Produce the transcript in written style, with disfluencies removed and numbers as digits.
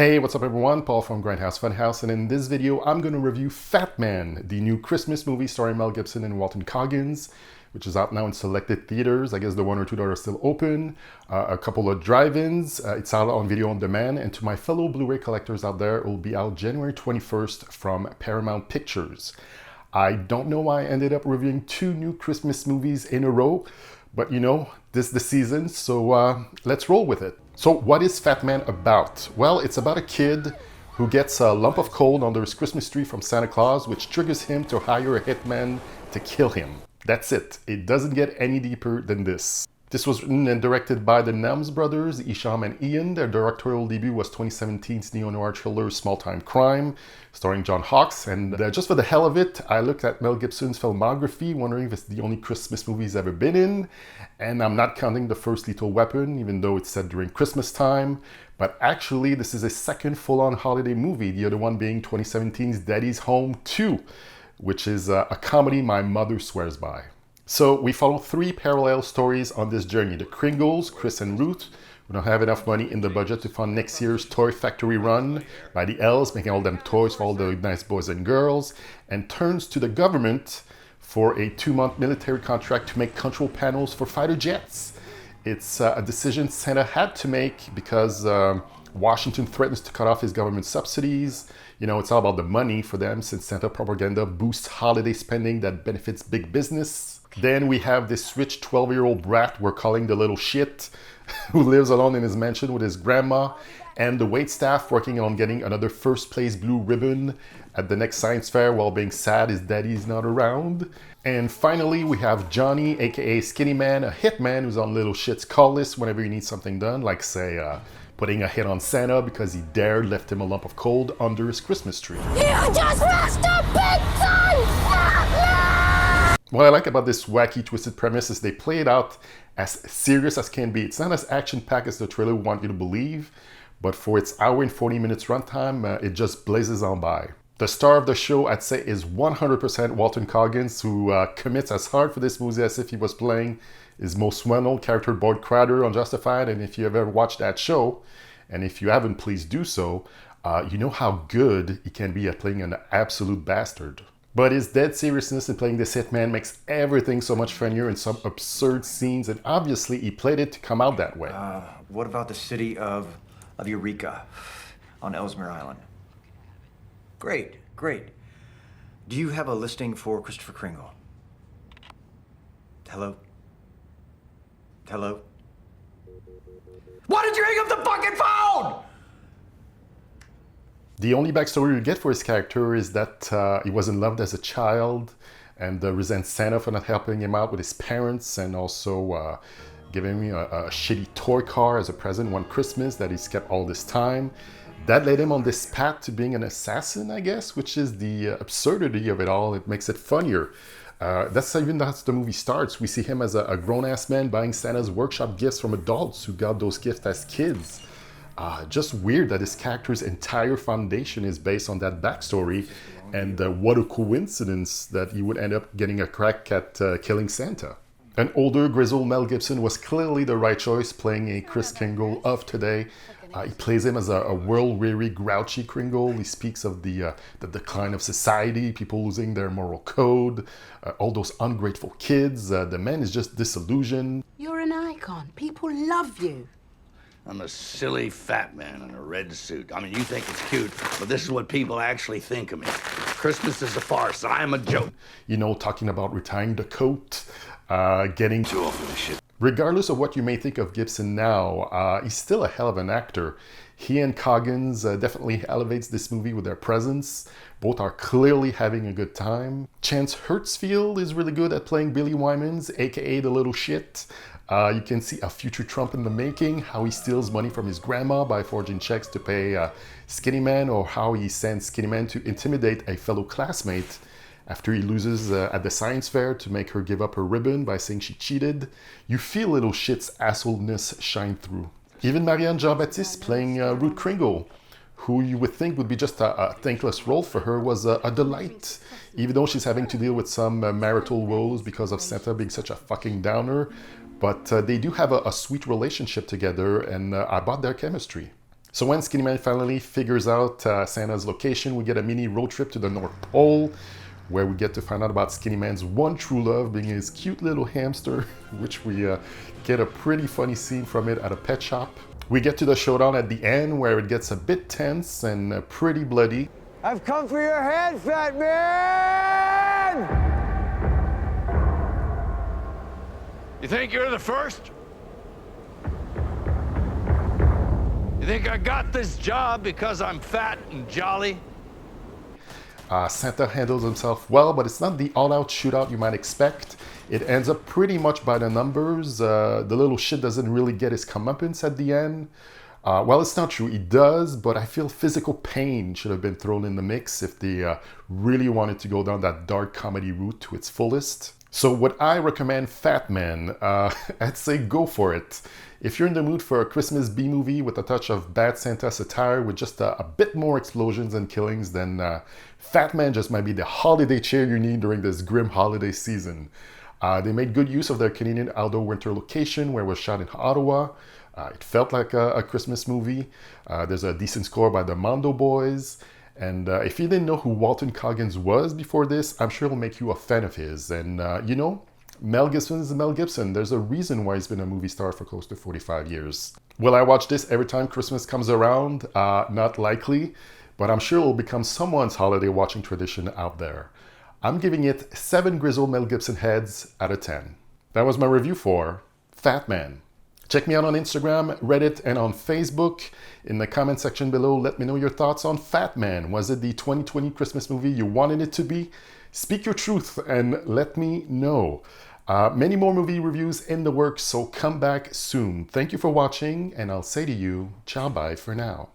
Hey, what's up everyone? Paul from Grindhouse Funhouse, and in this video I'm going to review Fatman, the new Christmas movie starring Mel Gibson and Walton Goggins, which is out now in selected theaters. I guess the one or two that are still open, a couple of drive-ins. It's out on video on demand, and to my fellow Blu-ray collectors out there, it will be out January 21st from Paramount Pictures. I don't know why I ended up reviewing two new Christmas movies in a row, but you know, this is the season, so let's roll with it. So what is Fatman about? Well, it's about a kid who gets a lump of coal under his Christmas tree from Santa Claus, which triggers him to hire a hitman to kill him. That's it. It doesn't get any deeper than this. This was written and directed by the Nelms brothers, Eshom and Ian. Their directorial debut was 2017's neo-noir thriller Small Time Crime, starring John Hawkes. And just for the hell of it, I looked at Mel Gibson's filmography, wondering if it's the only Christmas movie he's ever been in. And I'm not counting the first Lethal Weapon, even though it's set during Christmas time. But actually, this is a second full-on holiday movie, the other one being 2017's Daddy's Home 2, which is a comedy my mother swears by. So we follow three parallel stories on this journey. The Kringles, Chris and Ruth, who don't have enough money in the budget to fund next year's toy factory run by the elves, making all them toys for all the nice boys and girls, and turns to the government for a 2-month military contract to make control panels for fighter jets. It's a decision Santa had to make because Washington threatens to cut off his government subsidies. You know, it's all about the money for them, since Santa propaganda boosts holiday spending that benefits big business. Then we have this rich 12-year-old brat we're calling the little shit, who lives alone in his mansion with his grandma, and the waitstaff working on getting another first place blue ribbon at the next science fair while being sad his daddy's not around. And finally, we have Johnny, aka Skinny Man, a hitman who's on little shit's call list whenever he needs something done, like say, putting a hit on Santa because he dared left him a lump of coal under his Christmas tree. You just lost a big son! What I like about this wacky, twisted premise is they play it out as serious as can be. It's not as action-packed as the trailer would want you to believe, but for its hour and 40 minutes runtime, it just blazes on by. The star of the show, I'd say, is 100% Walton Goggins, who commits as hard for this movie as if he was playing his most well-known character, Boyd Crowder, on Justified. And if you ever watched that show, and if you haven't, please do so, you know how good he can be at playing an absolute bastard. But his dead seriousness in playing this hitman makes everything so much funnier in some absurd scenes, and obviously he played it to come out that way. What about the city of Eureka on Ellesmere Island? Great. Do you have a listing for Christopher Kringle? Hello? Why did you hang up the fucking phone? The only backstory we get for his character is that he wasn't loved as a child and resents Santa for not helping him out with his parents, and also giving him a shitty toy car as a present one Christmas that he's kept all this time. That led him on this path to being an assassin, I guess, which is the absurdity of it all. It makes it funnier. That's how the movie starts. We see him as a grown-ass man buying Santa's workshop gifts from adults who got those gifts as kids. Just weird that his character's entire foundation is based on that backstory, and what a coincidence that he would end up getting a crack at killing Santa. An older, grizzled Mel Gibson was clearly the right choice, playing a KRIS Kringle of today. He plays him as a world-weary, grouchy Kringle. He speaks of the decline of society, people losing their moral code, all those ungrateful kids. The man is just disillusioned. You're an icon. People love you. I'm a silly fat man in a red suit. I mean, you think it's cute, but this is what people actually think of me. Christmas is a farce. I am a joke. You know, talking about retiring the coat, getting Too old for this shit. Regardless of what you may think of Gibson now, he's still a hell of an actor. He and Goggins definitely elevates this movie with their presence. Both are clearly having a good time. Chance Hurstfield is really good at playing Billy Wyman's, aka the little shit. You can see a future Trump in the making, how he steals money from his grandma by forging checks to pay Skinny Man, or how he sends Skinny Man to intimidate a fellow classmate after he loses at the science fair to make her give up her ribbon by saying she cheated. You feel little shit's assholeness shine through. Even Marianne Jean-Baptiste playing Ruth Kringle, who you would think would be just a thankless role for her, was a delight. Even though she's having to deal with some marital woes because of Santa being such a fucking downer. But they do have a sweet relationship together, and I bought their chemistry. So when Skinny Man finally figures out Santa's location, we get a mini road trip to the North Pole, where we get to find out about Skinny Man's one true love being his cute little hamster, which we get a pretty funny scene from it at a pet shop. We get to the showdown at the end, where it gets a bit tense and pretty bloody. I've come for your head, Fatman! You think you're the first? You think I got this job because I'm fat and jolly? Santa handles himself well, but it's not the all-out shootout you might expect. It ends up pretty much by the numbers. The little shit doesn't really get his comeuppance at the end. Well, it's not true, he does, but I feel physical pain should have been thrown in the mix if they really wanted to go down that dark comedy route to its fullest. So would I recommend Fatman? I'd say go for it. If you're in the mood for a Christmas B-movie with a touch of Bad Santa satire with just a bit more explosions and killings, then Fatman just might be the holiday cheer you need during this grim holiday season. They made good use of their Canadian outdoor winter location where it was shot in Ottawa. It felt like a Christmas movie. There's a decent score by the Mondo Boys. And if you didn't know who Walton Goggins was before this, I'm sure it'll make you a fan of his. And you know, Mel Gibson is Mel Gibson. There's a reason why he's been a movie star for close to 45 years. Will I watch this every time Christmas comes around? Not likely, but I'm sure it'll become someone's holiday watching tradition out there. I'm giving it 7 grizzled Mel Gibson heads out of 10. That was my review for Fatman. Check me out on Instagram, Reddit, and on Facebook. In the comment section below, let me know your thoughts on Fatman. Was it the 2020 Christmas movie you wanted it to be? Speak your truth and let me know. Many more movie reviews in the works, so come back soon. Thank you for watching, and I'll say to you, ciao bye for now.